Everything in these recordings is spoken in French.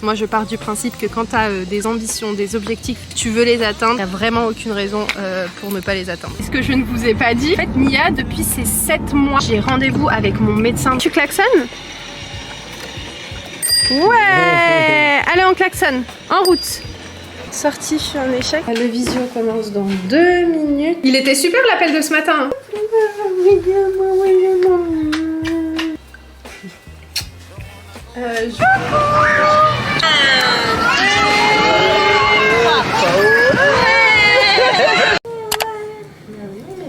moi je pars du principe que quand tu as des ambitions, des objectifs, tu veux les atteindre, il n'y a vraiment aucune raison pour ne pas les atteindre. Ce que je ne vous ai pas dit, en fait Nia, depuis ces 7 mois, j'ai rendez-vous avec mon médecin. Tu klaxonnes? Ouais. Allez, on klaxonne, en route. Sortie, je suis en échec. Le visio commence dans 2 minutes. Il était super l'appel de ce matin.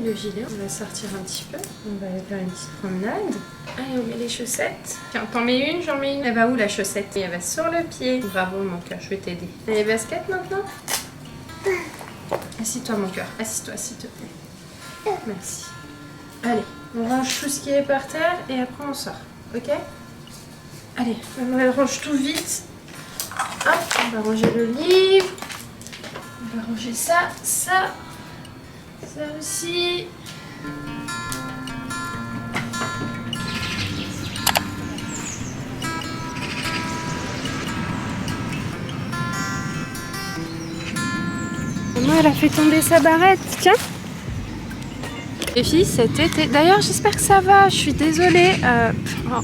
Le gilet, on va sortir un petit peu. On va aller faire une petite promenade. Allez, on met les chaussettes. Tiens, t'en mets une, j'en mets une. Elle va où la chaussette? Elle va sur le pied. Bravo mon cœur, je vais t'aider. Les baskets maintenant. Assis-toi mon cœur, assis-toi s'il te plaît. Merci. Allez, on range tout ce qui est par terre et après on sort, ok? Allez, on range tout vite. Hop, on va ranger le livre. On va ranger ça, ça aussi. Maman, elle a fait tomber sa barrette, tiens. Les filles, cet été, d'ailleurs j'espère que ça va, je suis désolée,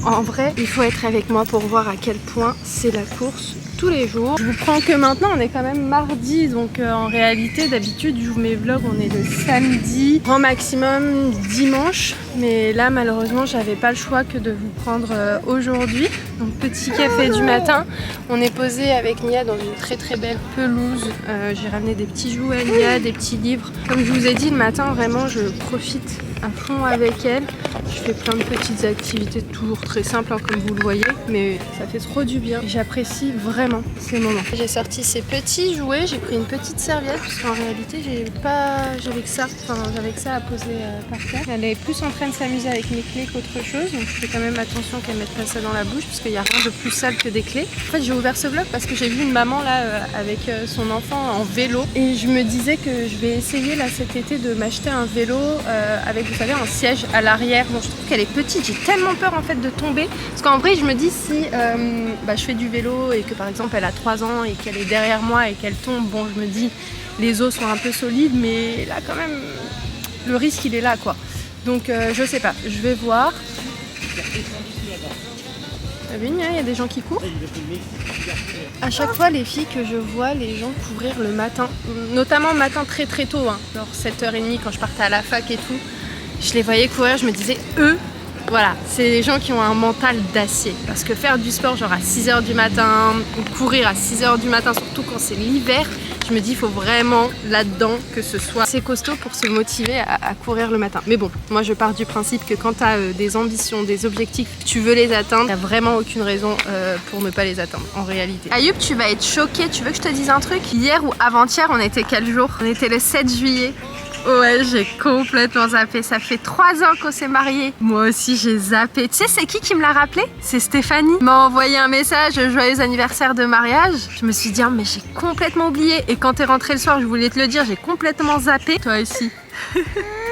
en vrai il faut être avec moi pour voir à quel point c'est la course tous les jours. Je vous prends que maintenant, on est quand même mardi, donc en réalité d'habitude je vous mets vlog, on est le samedi, grand maximum dimanche, mais là malheureusement j'avais pas le choix que de vous prendre aujourd'hui. Donc petit café du matin, on est posé avec Nia dans une très très belle pelouse. J'ai ramené des petits jouets à Nia, des petits livres. Comme je vous ai dit, le matin vraiment je profite à fond avec elle. Je fais plein de petites activités, toujours très simples hein, comme vous le voyez, mais ça fait trop du bien. J'apprécie vraiment ces moments. J'ai sorti ces petits jouets, j'ai pris une petite serviette parce qu'en réalité j'avais que ça à poser par terre. Elle est plus en train de s'amuser avec mes clés qu'autre chose, donc je fais quand même attention qu'elle mette pas ça dans la bouche parce qu'il n'y a rien de plus sale que des clés. En fait j'ai ouvert ce vlog parce que j'ai vu une maman là avec son enfant en vélo et je me disais que je vais essayer là cet été de m'acheter un vélo avec vous savez un siège à l'arrière. Bon, je trouve qu'elle est petite, j'ai tellement peur en fait de tomber parce qu'en vrai je me dis si je fais du vélo et que par exemple elle a 3 ans et qu'elle est derrière moi et qu'elle tombe, bon je me dis les os sont un peu solides mais là quand même le risque il est là quoi. Donc je sais pas, je vais voir. T'as vu, il y a des gens qui courent. À chaque fois les filles que je vois les gens courir le matin, notamment le matin très très tôt, hein, genre 7h30 quand je partais à la fac et tout, je les voyais courir, je me disais eux, voilà, c'est des gens qui ont un mental d'acier. Parce que faire du sport genre à 6h du matin, ou courir à 6h du matin, surtout quand c'est l'hiver, je me dis il faut vraiment là-dedans que ce soit assez costaud pour se motiver à courir le matin. Mais bon, moi je pars du principe que quand tu as des ambitions, des objectifs, tu veux les atteindre, il n'y a vraiment aucune raison pour ne pas les atteindre en réalité. Ayoub, tu vas être choqué, tu veux que je te dise un truc? Hier ou avant-hier, on était quel jour? On était le 7 juillet. Ouais, j'ai complètement zappé. Ça fait 3 ans qu'on s'est mariés. Moi aussi, j'ai zappé. Tu sais, c'est qui me l'a rappelé? C'est Stéphanie. Elle m'a envoyé un message, joyeux anniversaire de mariage. Je me suis dit, oh, mais j'ai complètement oublié. Et quand t'es rentrée le soir, je voulais te le dire, j'ai complètement zappé. Toi aussi.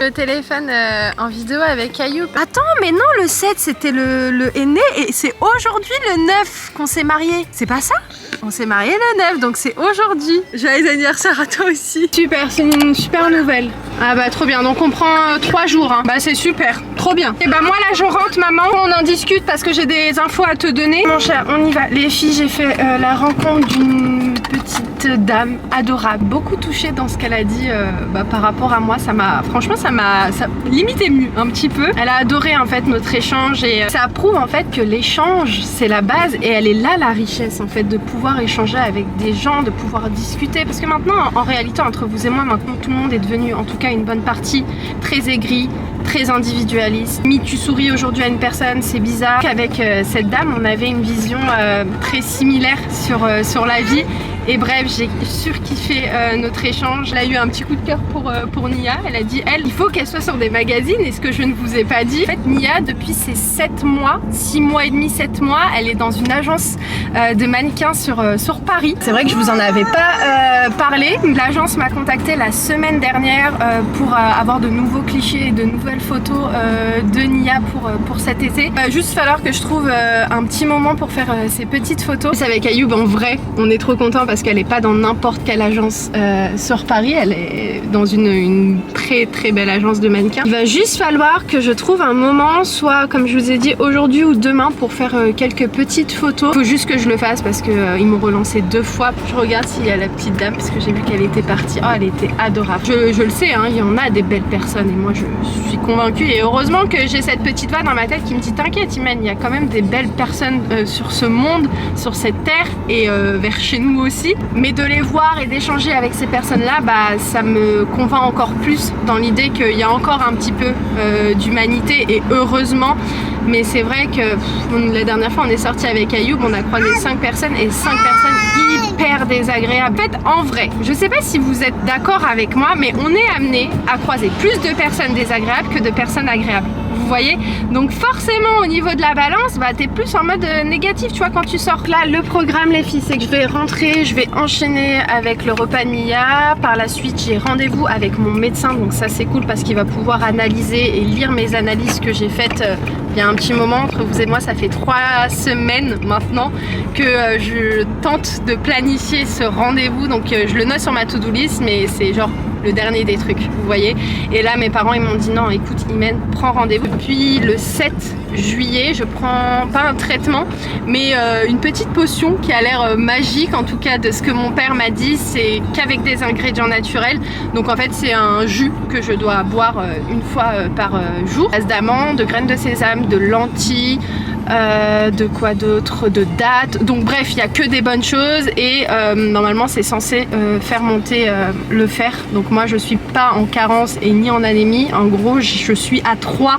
Le téléphone en vidéo avec Ayoub. Attends, mais non, le 7, c'était le aîné. Et c'est aujourd'hui le 9 qu'on s'est mariés. C'est pas ça? On s'est mariés le 9, donc c'est aujourd'hui. Joyeux anniversaire à toi aussi. Super, c'est une super nouvelle. Ah bah trop bien, donc on prend 3 jours. Hein. Bah c'est super, trop bien. Et bah moi là je rentre maman, on en discute parce que j'ai des infos à te donner. Mon chat, on y va. Les filles, j'ai fait la rencontre d'une petite dame adorable. Beaucoup touchée dans ce qu'elle a dit par rapport à moi. Franchement ça m'a limite ému un petit peu. Elle a adoré en fait notre échange et ça prouve en fait que l'échange c'est la base et elle est là la richesse en fait de pouvoir échanger avec des gens, de pouvoir discuter parce que maintenant en réalité entre vous et moi maintenant tout le monde est devenu en tout cas une bonne partie très aigri, très individualiste. Tu souris aujourd'hui à une personne, c'est bizarre. Avec cette dame on avait une vision très similaire sur la vie et bref j'ai surkiffé notre échange. Elle a eu un petit coup de cœur pour Nia. Elle a dit il faut qu'elle soit sur des magazines et ce que je ne vous ai pas dit en fait Nia depuis ces 7 mois, 6 mois et demi, 7 mois elle est dans une agence de mannequins sur Paris. C'est vrai que je vous en avais pas parlé. L'agence m'a contacté la semaine dernière pour avoir de nouveaux clichés et de nouvelles nouvelles photos de Nia pour cet été. Il va juste falloir que je trouve un petit moment pour faire ces petites photos. C'est avec Ayoub en vrai, on est trop content parce qu'elle n'est pas dans n'importe quelle agence sur Paris, elle est dans une très très belle agence de mannequins. Il va juste falloir que je trouve un moment, soit comme je vous ai dit aujourd'hui ou demain, pour faire quelques petites photos. Il faut juste que je le fasse parce qu'ils m'ont relancé 2 fois. Je regarde s'il y a la petite dame parce que j'ai vu qu'elle était partie. Oh, elle était adorable. Je le sais, hein, il y en a des belles personnes et moi je suis convaincue, et heureusement que j'ai cette petite voix dans ma tête qui me dit t'inquiète Imen, il y a quand même des belles personnes sur ce monde, sur cette terre et vers chez nous aussi. Mais de les voir et d'échanger avec ces personnes-là, bah, ça me convainc encore plus dans l'idée qu'il y a encore un petit peu d'humanité, et heureusement. Mais c'est vrai que la dernière fois on est sorti avec Ayoub, on a croisé 5 personnes et 5 personnes hyper désagréables. En fait, en vrai, je sais pas si vous êtes d'accord avec moi, mais on est amené à croiser plus de personnes désagréables que de personnes agréables. Vous voyez, donc forcément au niveau de la balance, bah, t'es plus en mode négatif, tu vois, quand tu sors. Là, le programme les filles, c'est que je vais rentrer, je vais enchaîner avec le repas de Nia. Par la suite, j'ai rendez-vous avec mon médecin, donc ça c'est cool parce qu'il va pouvoir analyser et lire mes analyses que j'ai faites il y a un petit moment. Entre vous et moi, ça fait 3 semaines maintenant que je tente de planifier ce rendez-vous, donc je le note sur ma to-do list, mais c'est genre le dernier des trucs, vous voyez. Et là mes parents ils m'ont dit non, écoute Imen, prends rendez-vous. Depuis le 7 juillet je prends pas un traitement mais une petite potion qui a l'air magique, en tout cas de ce que mon père m'a dit. C'est qu'avec des ingrédients naturels, donc en fait c'est un jus que je dois boire une fois par jour, base d'amandes, de graines de sésame, de lentilles, de quoi d'autre, de dattes, donc bref il n'y a que des bonnes choses, et normalement c'est censé faire monter le fer. Donc moi je suis pas en carence et ni en anémie, en gros je suis à 3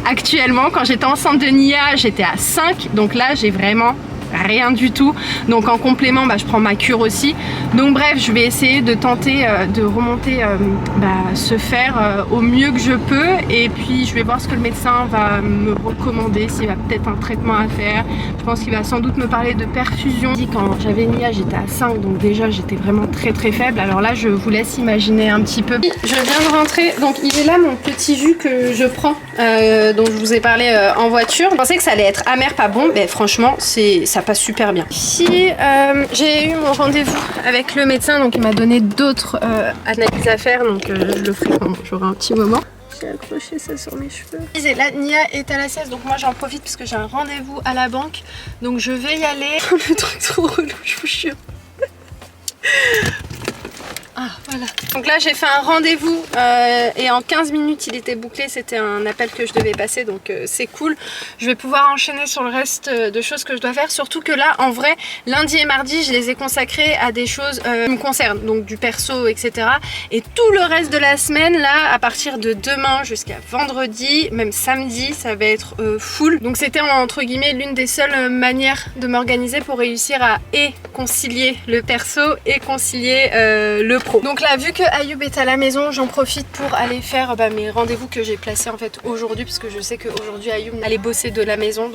actuellement. Quand j'étais enceinte de Nia j'étais à 5, donc là j'ai vraiment rien du tout. Donc en complément bah, je prends ma cure aussi. Donc bref, je vais essayer de tenter de remonter ce fer au mieux que je peux, et puis je vais voir ce que le médecin va me recommander, s'il va peut-être un traitement à faire. Je pense qu'il va sans doute me parler de perfusion. Quand j'avais Nia j'étais à 5, donc déjà j'étais vraiment très très faible. Alors là je vous laisse imaginer un petit peu. Je viens de rentrer, donc il est là mon petit jus que je prends, dont je vous ai parlé en voiture. Je pensais que ça allait être amer, pas bon, mais franchement ça passe super bien. Ici j'ai eu mon rendez-vous avec le médecin, donc il m'a donné d'autres analyses à faire, donc je le ferai quand j'aurai un petit moment. J'ai accroché ça sur mes cheveux. Et là, Nia est à la sieste, donc moi j'en profite parce que j'ai un rendez-vous à la banque, donc je vais y aller. Le truc trop relou, je vous jure. Ah voilà. Donc là j'ai fait un rendez-vous et en 15 minutes il était bouclé, c'était un appel que je devais passer, donc c'est cool. Je vais pouvoir enchaîner sur le reste de choses que je dois faire, surtout que là en vrai lundi et mardi je les ai consacrés à des choses qui me concernent, donc du perso etc. Et tout le reste de la semaine là, à partir de demain jusqu'à vendredi, même samedi, ça va être full. Donc c'était entre guillemets l'une des seules manières de m'organiser pour réussir à concilier le perso et concilier le pro. Donc là vu que Ayoub est à la maison, j'en profite pour aller faire mes rendez-vous que j'ai placés en fait aujourd'hui, parce que je sais qu'aujourd'hui Ayoub allait bosser de la maison.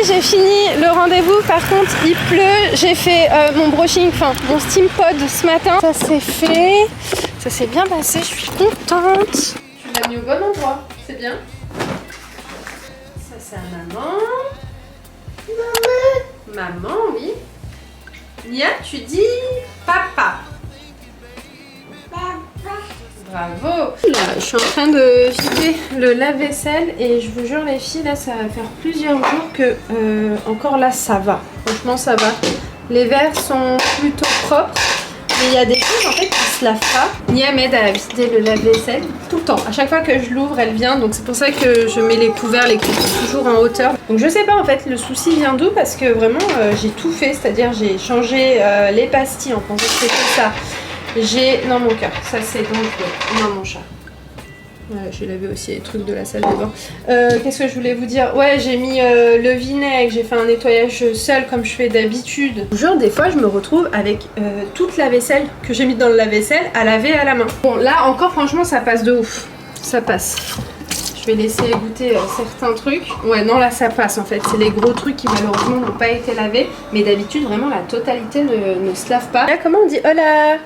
J'ai fini le rendez-vous, par contre il pleut, j'ai fait mon brushing, enfin mon steam pod ce matin, ça s'est fait, ça s'est bien passé, je suis contente. Tu l'as mis au bon endroit, c'est bien. Ça c'est à maman. Maman, oui. Nia, tu dis papa. Bravo. Là, je suis en train de vider le lave-vaisselle et je vous jure les filles, là ça va faire plusieurs jours que encore là ça va. Franchement ça va. Les verres sont plutôt propres, mais il y a des choses en fait qui se lavent pas. Nia m'aide à vider le lave-vaisselle tout le temps. À chaque fois que je l'ouvre, elle vient, donc c'est pour ça que je mets les couverts, les couverts toujours en hauteur. Donc je sais pas en fait le souci vient d'où, parce que vraiment j'ai tout fait, c'est-à-dire j'ai changé les pastilles en pensant que c'était ça. J'ai... Non, mon cœur, ça c'est donc... Non, mon chat. Ouais, j'ai lavé aussi les trucs de la salle de bain. Qu'est-ce que je voulais vous dire? Ouais, j'ai mis le vinaigre, j'ai fait un nettoyage seul comme je fais d'habitude. Genre, des fois, je me retrouve avec toute la vaisselle que j'ai mis dans le lave-vaisselle à laver à la main. Bon, là encore, franchement, ça passe de ouf. Ça passe. Je vais laisser goûter certains trucs. Ouais, non, là ça passe en fait. C'est les gros trucs qui malheureusement n'ont pas été lavés. Mais d'habitude, vraiment, la totalité ne se lave pas. Là, comment on dit hola?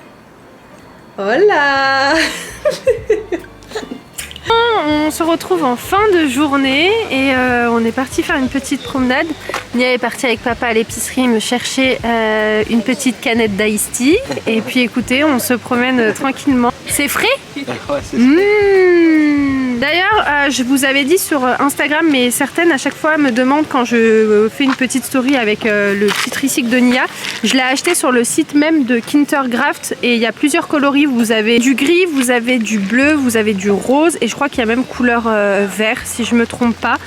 Hola. On se retrouve en fin de journée et on est parti faire une petite promenade. Nia est partie avec papa à l'épicerie me chercher une petite canette d'Ice Tea. Et puis écoutez, on se promène tranquillement. C'est frais? Ouais, c'est frais. D'ailleurs, je vous avais dit sur Instagram, mais certaines à chaque fois me demandent quand je fais une petite story avec le petit tricycle de Nia. Je l'ai acheté sur le site même de Kintergraft et il y a plusieurs coloris. Vous avez du gris, vous avez du bleu, vous avez du rose et je crois qu'il y a même couleur vert si je me trompe pas.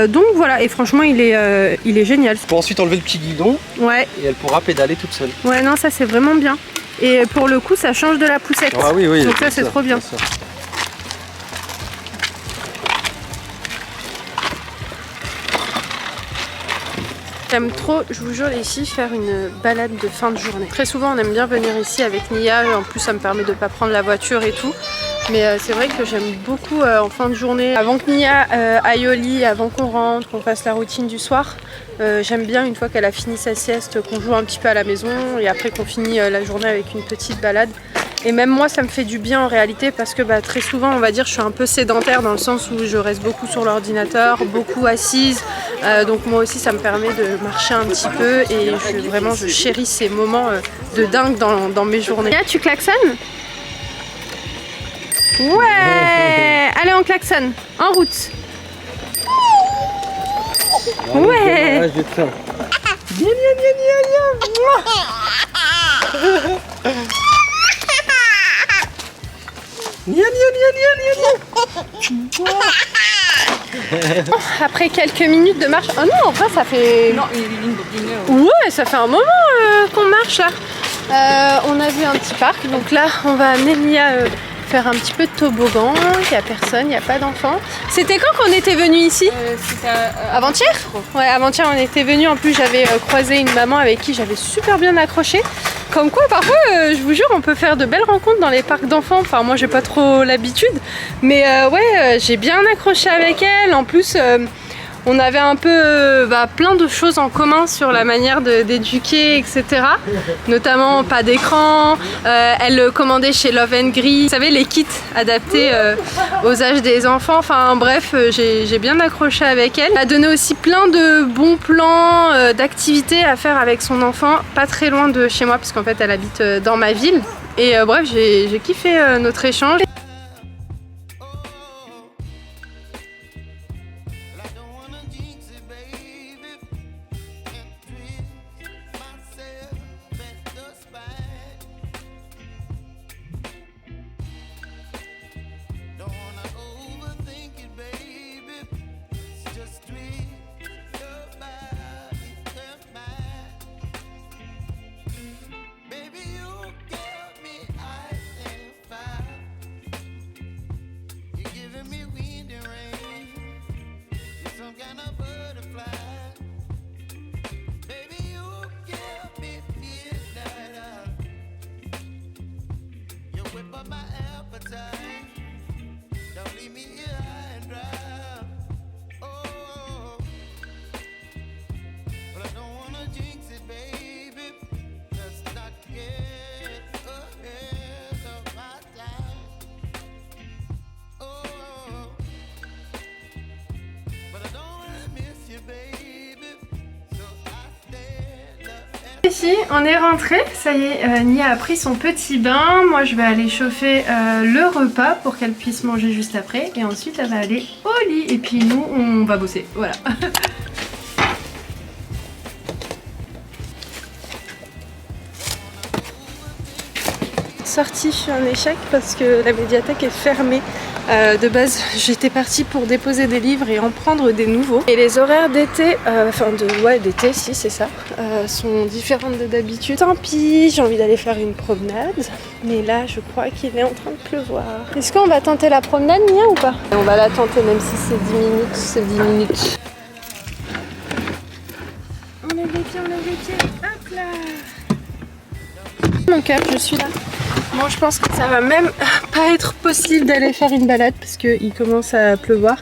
Donc voilà, et franchement il est génial. Pour ensuite enlever le petit guidon, ouais. Et elle pourra pédaler toute seule. Ouais, non, ça c'est vraiment bien. Et pour le coup, ça change de la poussette. Ah oui, oui. Donc ça c'est trop bien. J'aime trop, je vous jure les filles, faire une balade de fin de journée. Très souvent on aime bien venir ici avec Nia, en plus ça me permet de ne pas prendre la voiture et tout. Mais c'est vrai que j'aime beaucoup en fin de journée, avant que Nia aille au lit, avant qu'on rentre, qu'on fasse la routine du soir. J'aime bien une fois qu'elle a fini sa sieste, qu'on joue un petit peu à la maison et après qu'on finit la journée avec une petite balade. Et même moi ça me fait du bien en réalité parce que très souvent on va dire je suis un peu sédentaire dans le sens où je reste beaucoup sur l'ordinateur, beaucoup assise. Donc moi aussi ça me permet de marcher un petit peu et vraiment je chéris ces moments de dingue dans mes journées. Là tu klaxonnes? Ouais. Allez on klaxonne, en route. Ouais. Viens. Après quelques minutes de marche. Oh non, enfin ça fait. Non, une heure. Ouais, ça fait un moment qu'on marche là. On a vu un petit parc, donc là on va amener Nia faire un petit peu de toboggan. Il n'y a personne, il n'y a pas d'enfants. C'était quand qu'on était venu ici? C'était avant-hier. Ouais, avant-hier on était venu. En plus j'avais croisé une maman avec qui j'avais super bien accroché. Comme quoi parfois, je vous jure, on peut faire de belles rencontres dans les parcs d'enfants. Enfin moi j'ai pas trop l'habitude, mais ouais, j'ai bien accroché avec elle. En plus, on avait un peu plein de choses en commun sur la manière d'éduquer, etc. Notamment pas d'écran. Elle commandait chez Love & Gris, vous savez, les kits adaptés aux âges des enfants. Enfin bref, j'ai bien accroché avec elle. Elle a donné aussi plein de bons plans d'activités à faire avec son enfant, pas très loin de chez moi, puisqu'en fait elle habite dans ma ville. Et bref, j'ai kiffé notre échange. Ici, on est rentré, ça y est, Nia a pris son petit bain. Moi je vais aller chauffer le repas pour qu'elle puisse manger juste après et ensuite elle va aller au lit et puis nous on va bosser, voilà. Sortie, je suis en échec parce que la médiathèque est fermée. De base, j'étais partie pour déposer des livres et en prendre des nouveaux. Et les horaires d'été, d'été, si c'est ça, sont différentes de d'habitude. Tant pis, j'ai envie d'aller faire une promenade. Mais là, je crois qu'il est en train de pleuvoir. Est-ce qu'on va tenter la promenade, Nia, ou pas? On va la tenter, même si c'est 10 minutes, c'est 10 minutes. On lève les pieds, hop là. Mon cœur, je suis là. Bon, je pense que ça va même pas être possible d'aller faire une balade parce qu'il commence à pleuvoir.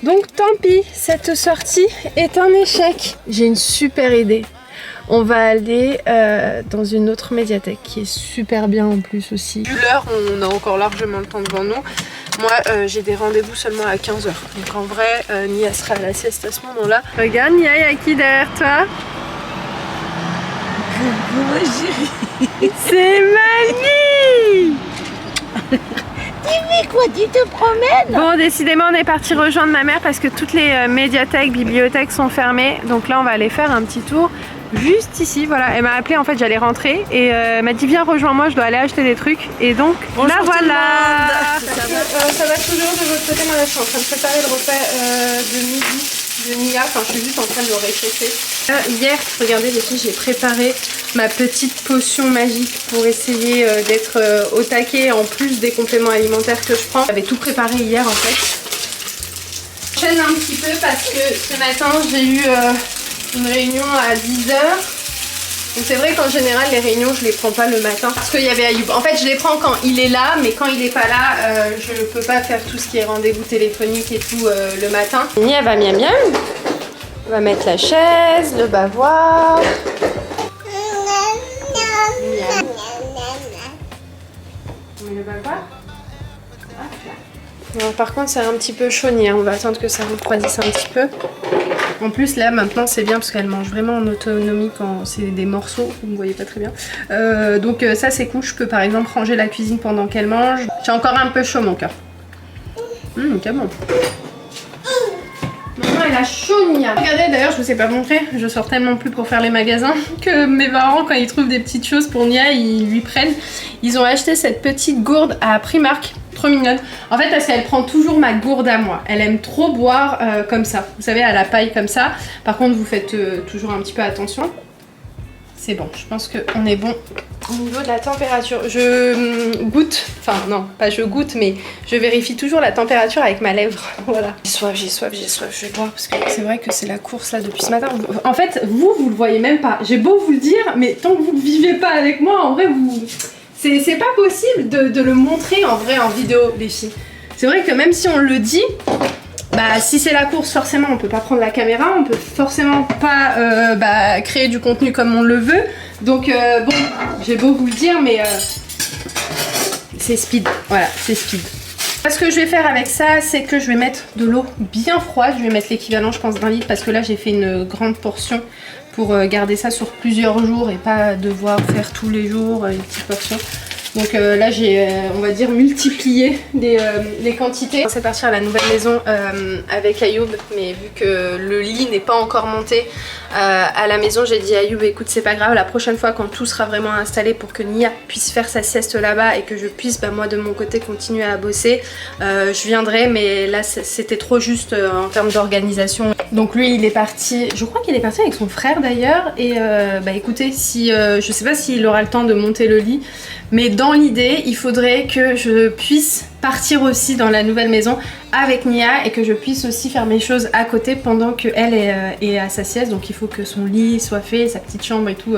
Donc tant pis, cette sortie est un échec. J'ai une super idée. On va aller dans une autre médiathèque qui est super bien en plus aussi. Vu l'heure, on a encore largement le temps devant nous. Moi, j'ai des rendez-vous seulement à 15h. Donc en vrai, Nia sera à la sieste à ce moment-là. Regarde Nia, il y a qui derrière toi? C'est Mani! Tu fais quoi? Tu te promènes? Bon, décidément, on est parti rejoindre ma mère parce que toutes les médiathèques, bibliothèques sont fermées. Donc là, on va aller faire un petit tour juste ici. Voilà, elle m'a appelé, en fait, j'allais rentrer et elle m'a dit viens, rejoins-moi, je dois aller acheter des trucs. Et donc, bonjour la voilà! Ça va toujours de votre côté, moi là, je suis en train de préparer le repas de midi de Nia. Enfin, je suis juste en train de le réchauffer. Hier, regardez les filles, j'ai préparé ma petite potion magique pour essayer d'être au taquet en plus des compléments alimentaires que je prends. J'avais tout préparé hier en fait. J'enchaîne un petit peu parce que ce matin j'ai eu une réunion à 10h. Donc c'est vrai qu'en général les réunions je les prends pas le matin parce qu'il y avait Ayoub. En fait je les prends quand il est là, mais quand il est pas là je ne peux pas faire tout ce qui est rendez-vous téléphonique et tout le matin. Nia va miam miam. On va mettre la chaise, le bavoir. On met le bavoir. Non, par contre c'est un petit peu chaud, Nia. On va attendre que ça refroidisse un petit peu. En plus là maintenant c'est bien parce qu'elle mange vraiment en autonomie quand c'est des morceaux, vous ne voyez pas très bien. Donc ça c'est cool, je peux par exemple ranger la cuisine pendant qu'elle mange. J'ai encore un peu chaud mon cœur. Quel bon. Maman elle a chaud Nia. Regardez d'ailleurs je vous ai pas montré, je sors tellement plus pour faire les magasins que mes parents quand ils trouvent des petites choses pour Nia ils lui prennent. Ils ont acheté cette petite gourde à Primark. Trop mignonne. En fait parce qu'elle prend toujours ma gourde à moi. Elle aime trop boire comme ça. Vous savez à la paille comme ça. Par contre vous faites toujours un petit peu attention. C'est bon, je pense qu'on est bon au niveau de la température. Je goûte, enfin non, pas je goûte, mais je vérifie toujours la température avec ma lèvre. Voilà. J'ai soif, j'ai soif, j'ai soif, je vais boire parce que c'est vrai que c'est la course là depuis ce matin. En fait, vous le voyez même pas. J'ai beau vous le dire, mais tant que vous ne vivez pas avec moi, en vrai, vous... C'est pas possible de le montrer en vrai en vidéo, les filles. C'est vrai que même si on le dit, bah si c'est la course, forcément on peut pas prendre la caméra, on peut forcément pas créer du contenu comme on le veut. Donc bon, j'ai beau vous le dire, mais c'est speed. Voilà, c'est speed. Ce que je vais faire avec ça, c'est que je vais mettre de l'eau bien froide. Je vais mettre l'équivalent, je pense, d'1 litre parce que là j'ai fait une grande portion pour garder ça sur plusieurs jours et pas devoir faire tous les jours une petite portion. Donc là j'ai, on va dire, multiplié les quantités. On va partir à la nouvelle maison avec Ayoub, mais vu que le lit n'est pas encore monté à la maison, j'ai dit à Ayoub, écoute c'est pas grave, la prochaine fois quand tout sera vraiment installé pour que Nia puisse faire sa sieste là-bas et que je puisse moi de mon côté continuer à bosser, je viendrai, mais là c'était trop juste en termes d'organisation. Donc lui il est parti, je crois qu'il est parti avec son frère d'ailleurs, et écoutez, si je sais pas s'il aura le temps de monter le lit, mais dans l'idée, il faudrait que je puisse partir aussi dans la nouvelle maison avec Nia et que je puisse aussi faire mes choses à côté pendant qu'elle est à sa sieste. Donc il faut que son lit soit fait, sa petite chambre et tout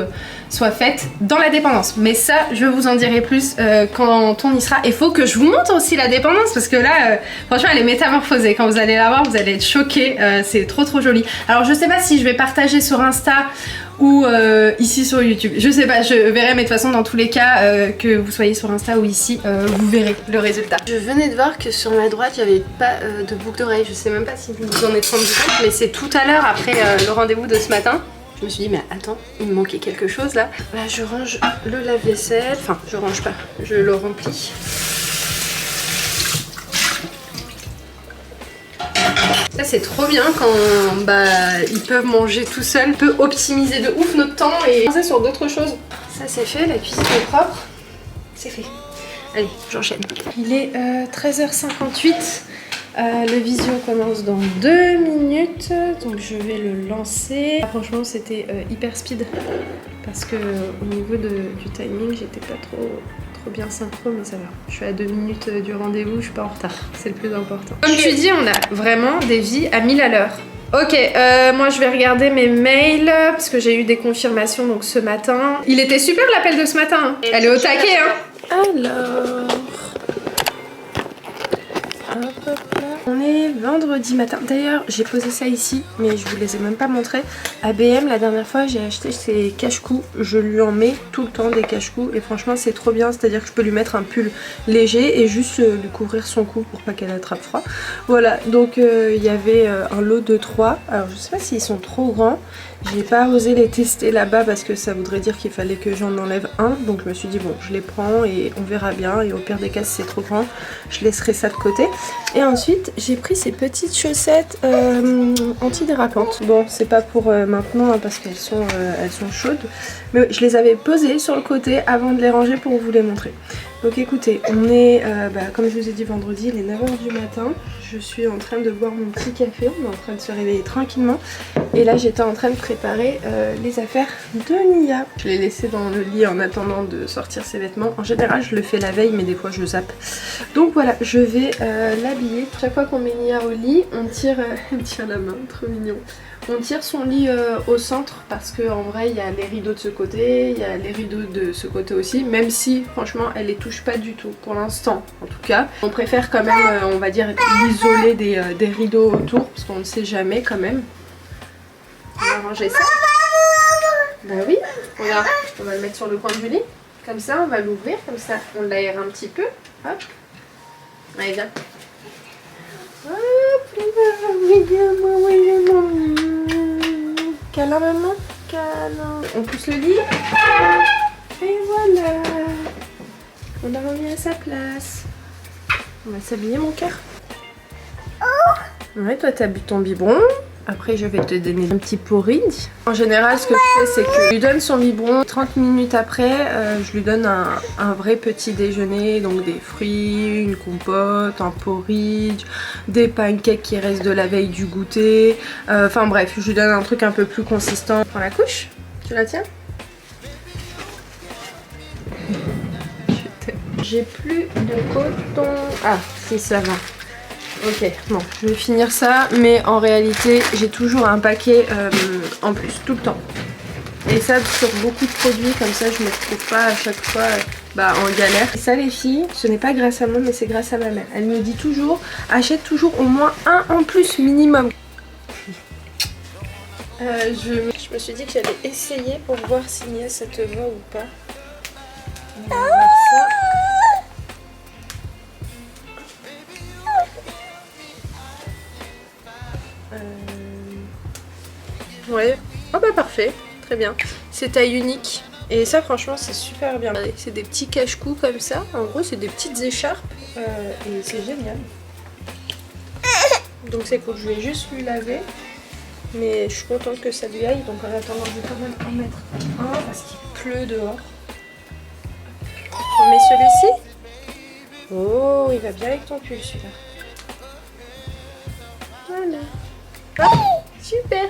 soit faite dans la dépendance. Mais ça, je vous en dirai plus quand on y sera. Il faut que je vous montre aussi la dépendance parce que là, franchement, elle est métamorphosée. Quand vous allez la voir, vous allez être choqués. C'est trop joli. Alors je sais pas si je vais partager sur Insta ou ici sur YouTube, je sais pas, je verrai, mais de toute façon dans tous les cas que vous soyez sur Insta ou ici, vous verrez le résultat. Je venais de voir que sur ma droite il n'y avait pas de boucle d'oreille, je sais même pas si vous en êtes rendu compte, mais c'est tout à l'heure après le rendez-vous de ce matin. Je me suis dit mais attends, il me manquait quelque chose là. Là je range le lave-vaisselle, enfin je range pas, je le remplis. Ça c'est trop bien quand ils peuvent manger tout seuls, on peut optimiser de ouf notre temps et penser sur d'autres choses. Ça c'est fait, la cuisine est propre, c'est fait. Allez, j'enchaîne. Il est 13h58, le visio commence dans 2 minutes, donc je vais le lancer. Franchement c'était hyper speed parce que au niveau du timing j'étais pas trop bien synchro, mais ça va. Je suis à 2 minutes du rendez-vous, je suis pas en retard, c'est le plus important. Comme tu dis, on a vraiment des vies à 1000 à l'heure. Ok, moi je vais regarder mes mails parce que j'ai eu des confirmations donc ce matin. Il était super l'appel de ce matin. Hein. Elle est au taquet hein. Alors... Hop, hop, là. On est vendredi matin. D'ailleurs, j'ai posé ça ici, mais je vous les ai même pas montrés. À BM, la dernière fois, j'ai acheté ces cache-cou. Je lui en mets tout le temps des cache-cou et franchement, c'est trop bien. C'est-à-dire que je peux lui mettre un pull léger et juste lui couvrir son cou pour pas qu'elle attrape froid. Voilà, donc il y avait un lot de 3. Alors, je sais pas s'ils sont trop grands. J'ai pas osé les tester là-bas parce que ça voudrait dire qu'il fallait que j'en enlève un. Donc je me suis dit bon, je les prends et on verra bien. Et au pire des cas, si c'est trop grand, je laisserai ça de côté. Et ensuite, j'ai pris ces petites chaussettes antidérapantes. Bon, c'est pas pour maintenant hein, parce qu'elles sont chaudes. Mais je les avais posées sur le côté avant de les ranger pour vous les montrer. Donc écoutez, on est, comme je vous ai dit vendredi, il est 9h du matin. Je suis en train de boire mon petit café, on est en train de se réveiller tranquillement. Et là j'étais en train de préparer les affaires de Nia. Je l'ai laissé dans le lit en attendant de sortir ses vêtements. En général je le fais la veille mais des fois je zappe. Donc voilà, je vais l'habiller. Chaque fois qu'on met Nia au lit, on tire, elle tient la main, trop mignon. On tire son lit au centre parce qu'en vrai il y a les rideaux de ce côté, il y a les rideaux de ce côté aussi, même si franchement elle les touche pas du tout pour l'instant en tout cas. On préfère quand même on va dire isoler des rideaux autour parce qu'on ne sait jamais quand même. On va ranger ça. Bah oui, regarde, on va le mettre sur le coin du lit, comme ça on va l'ouvrir, comme ça on l'aère un petit peu. Hop, allez viens. Hop, câlin maman, câlin. On pousse le lit. Et voilà. On l'a remis à sa place. On va s'habiller mon cœur. Ouais, toi t'as bu ton biberon. Après je vais te donner un petit porridge. En général ce que je fais c'est que je lui donne son biberon. 30 minutes après je lui donne un vrai petit déjeuner. Donc des fruits, une compote, un porridge, des pancakes qui restent de la veille du goûter. Enfin bref, je lui donne un truc un peu plus consistant. Prends la couche, tu la tiens? J'ai plus de coton. Ah si ça va. Ok, bon, je vais finir ça, mais en réalité, j'ai toujours un paquet en plus, tout le temps. Et ça, sur beaucoup de produits, comme ça, je me retrouve pas à chaque fois en galère. Et ça, les filles, ce n'est pas grâce à moi, mais c'est grâce à ma mère. Elle me dit toujours, achète toujours au moins un en plus, minimum. Je me suis dit que j'allais essayer pour voir si Nia, ça te va ou pas. On va voir ça. Ouais, oh bah parfait, très bien. C'est taille unique et ça franchement c'est super bien. C'est des petits cache-cou comme ça, en gros c'est des petites écharpes et c'est génial. Donc c'est cool, je vais juste lui laver, mais je suis contente que ça lui aille. Donc en attendant je vais quand même en mettre un parce qu'il pleut dehors. On met celui-ci. Oh, il va bien avec ton pull celui-là. Voilà. Oh, super.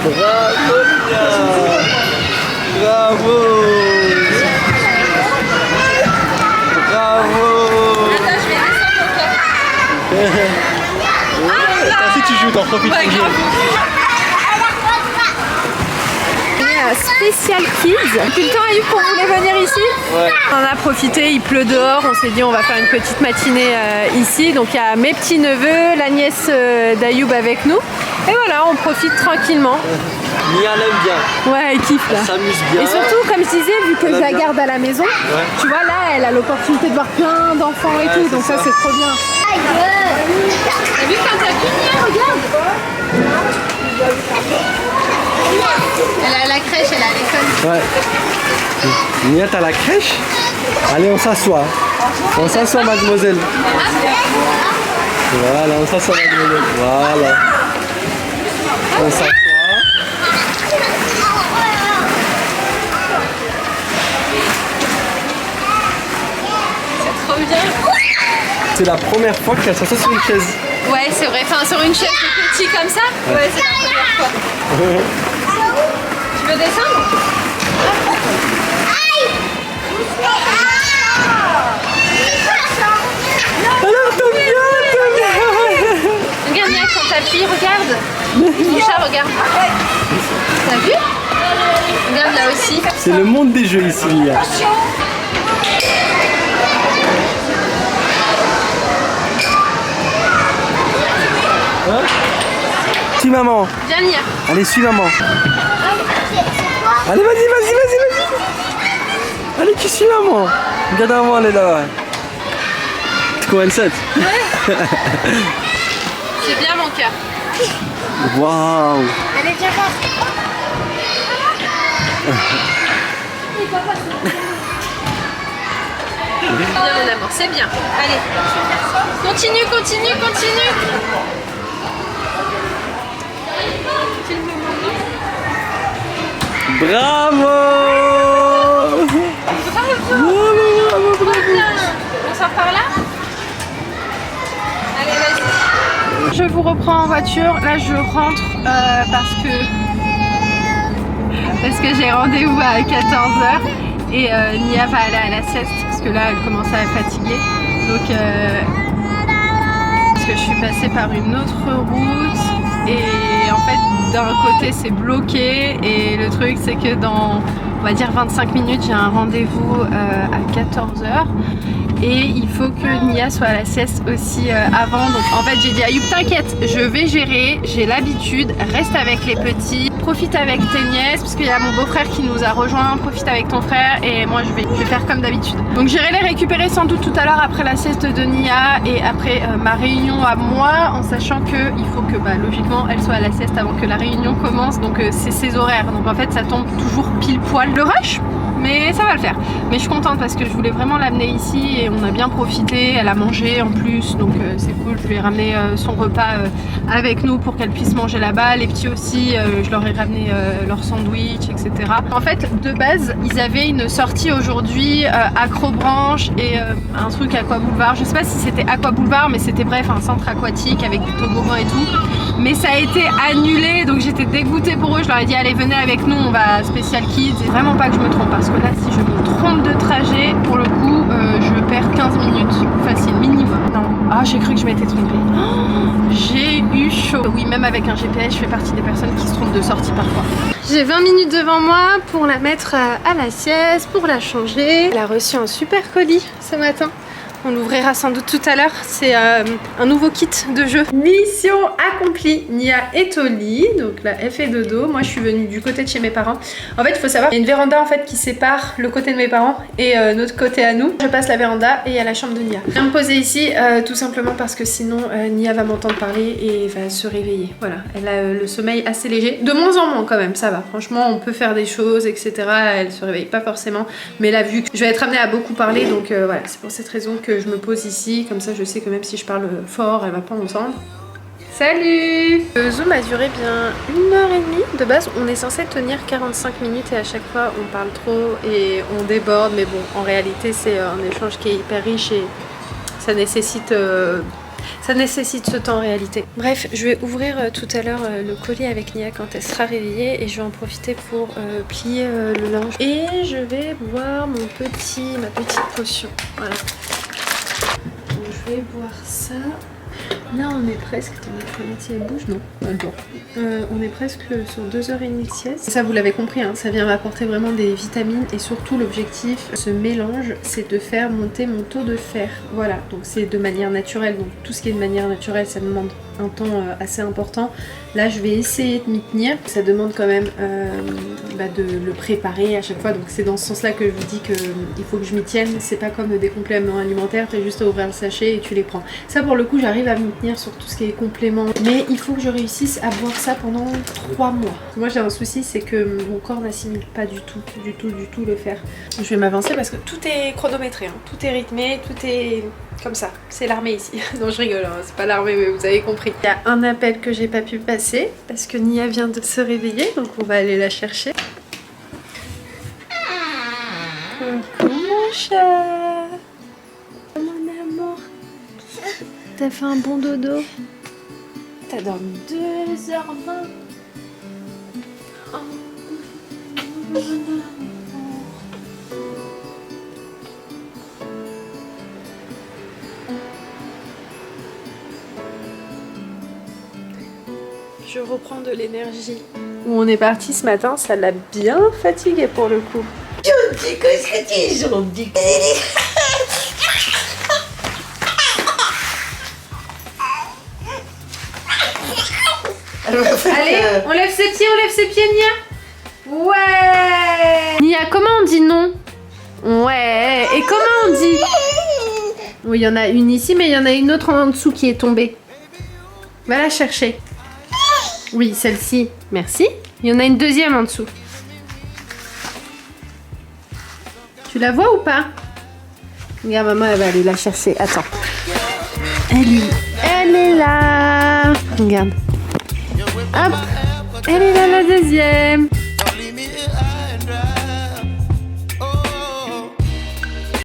Bravo Nia. Bravo. Bravo. Attends, je vais descendre ton cœur. Si tu joues, t'en profites pour jouer. Spécial Kids. Depuis le temps a eu pour vous les venir ici. Ouais. On en a profité, il pleut dehors, on s'est dit on va faire une petite matinée ici. Donc il y a mes petits neveux, la nièce d'Ayoub avec nous. Et voilà, on profite tranquillement. Nia l'aime bien. Ouais, elle kiffe là. Elle s'amuse bien. Et surtout, comme je disais, vu que je la garde à la maison, tu vois là, elle a l'opportunité de voir plein d'enfants et tout. Donc ça c'est trop bien. T'as vu quand t'as fini, regarde. Elle est à la crèche, elle est à l'école. Ouais. Nia, t'as la crèche? Allez, on s'assoit. On s'assoit, mademoiselle. Voilà, on s'assoit, mademoiselle. Voilà. On s'assoit. C'est trop bien. C'est la première fois qu'elle s'assoit sur une chaise. Ouais, c'est vrai. Enfin, sur une chaise petit comme ça. Ouais, c'est la première fois. Tu veux descendre? Alors, t'as bien. Regarde, Nia, quand t'appuies, regarde. Mon chat, regarde. T'as vu? Regarde là aussi. C'est le monde des jeux ici, Nia. Hein? Suis maman. Viens, Nia. Allez, suis maman. Allez, vas-y. Allez, tu suis maman. Regarde maman, elle est là. Comment elle saute? C'est bien mon cœur. Waouh. Allez, viens voir. Bien mon amour, c'est bien. Allez. Continue. Bravo. On sort par là? Allez, vas-y. Je vous reprends en voiture. Là, je rentre parce que j'ai rendez-vous à 14h et Nia va aller à la sieste parce que là, elle commence à fatiguer. Donc, parce que je suis passée par une autre route et en fait, d'un côté, c'est bloqué et le truc, c'est que dans, on va dire 25 minutes, j'ai un rendez-vous à 14h. Et il faut que Nia soit à la sieste aussi avant. Donc en fait j'ai dit à Youp, t'inquiète, je vais gérer, j'ai l'habitude, reste avec les petits, profite avec tes nièces, parce qu'il y a mon beau-frère qui nous a rejoint, profite avec ton frère et moi je vais faire comme d'habitude. Donc j'irai les récupérer sans doute tout à l'heure après la sieste de Nia et après ma réunion à moi, en sachant que il faut que logiquement elle soit à la sieste avant que la réunion commence. Donc c'est ses horaires, donc en fait ça tombe toujours pile poil le rush. Mais ça va le faire. Mais je suis contente parce que je voulais vraiment l'amener ici et on a bien profité. Elle a mangé en plus, donc c'est cool. Je lui ai ramené son repas avec nous pour qu'elle puisse manger là-bas. Les petits aussi, je leur ai ramené leur sandwich, etc. En fait, de base, ils avaient une sortie aujourd'hui Acrobranche et un truc Aqua Boulevard. Je sais pas si c'était Aqua Boulevard, mais c'était bref un centre aquatique avec des toboggans et tout. Mais ça a été annulé, donc j'étais dégoûtée pour eux. Je leur ai dit allez, venez avec nous, on va à Special Kids. Et vraiment pas que je me trompe parce que là, si je me trompe de trajet, pour le coup, je perds 15 minutes facile, minimum. Non, ah, j'ai cru que je m'étais trompée. Oh, j'ai eu chaud. Oui, même avec un GPS, je fais partie des personnes qui se trompent de sortie parfois. J'ai 20 minutes devant moi pour la mettre à la sieste, pour la changer. Elle a reçu un super colis ce matin. On l'ouvrira sans doute tout à l'heure. C'est un nouveau kit de jeu. Mission accomplie. Nia est au lit. Donc là, elle fait dodo. Moi, je suis venue du côté de chez mes parents. En fait, il faut savoir, il y a une véranda en fait qui sépare le côté de mes parents et notre côté à nous. Je passe la véranda et il y a la chambre de Nia. Je viens me poser ici tout simplement parce que sinon, Nia va m'entendre parler et va se réveiller. Voilà, elle a le sommeil assez léger. De moins en moins quand même, ça va. Franchement, on peut faire des choses, etc. Elle se réveille pas forcément. Mais là, vu que je vais être amenée à beaucoup parler, donc voilà, c'est pour cette raison que je me pose ici, comme ça je sais que même si je parle fort, elle va pas m'entendre. Salut! Le Zoom a duré bien 1h30. De base, on est censé tenir 45 minutes et à chaque fois on parle trop et on déborde, mais bon, en réalité c'est un échange qui est hyper riche et ça nécessite ce temps en réalité. Bref, je vais ouvrir tout à l'heure le colis avec Nia quand elle sera réveillée et je vais en profiter pour plier le linge. Et je vais boire ma petite potion. Voilà. Donc, je vais boire ça. Là on est presque, si elle bouge, non, elle dort. On est presque sur 2h30 de sieste. Ça vous l'avez compris, hein, ça vient m'apporter vraiment des vitamines et surtout l'objectif, ce mélange, c'est de faire monter mon taux de fer. Voilà, donc c'est de manière naturelle, donc tout ce qui est de manière naturelle ça demande un temps assez important. Là je vais essayer de m'y tenir, ça demande quand même de le préparer à chaque fois, donc c'est dans ce sens là que je vous dis qu'il faut que je m'y tienne. C'est pas comme des compléments alimentaires, tu as juste à ouvrir le sachet et tu les prends. Ça pour le coup j'arrive à m'y tenir sur tout ce qui est compléments, mais il faut que je réussisse à boire ça pendant 3 mois. Moi j'ai un souci, c'est que mon corps n'assimile pas du tout le fer. Je vais m'avancer parce que tout est chronométré, hein. Tout est rythmé, tout est comme ça. C'est l'armée ici. Non je rigole, hein. C'est pas l'armée mais vous avez compris. Il y a un appel que j'ai pas pu passer parce que Nia vient de se réveiller, donc on va aller la chercher. Coucou mon chat. Mon amour. T'as fait un bon dodo. T'as dormi 2h20. Oh. Je reprends de l'énergie. Où on est parti ce matin, ça l'a bien fatigué pour le coup. Gentil, qu'est-ce que tu es gentil? Allez, on lève ses pieds, Nia. Ouais. Nia, comment on dit non? Ouais. Et comment on dit? Oui, il y en a une ici, mais il y en a une autre en dessous qui est tombée. Va la chercher. Oui, celle-ci. Merci. Il y en a une deuxième en dessous. Tu la vois ou pas? Regarde, maman, elle va aller la chercher. Attends. Elle est là. Regarde. Hop. Elle est là, la deuxième.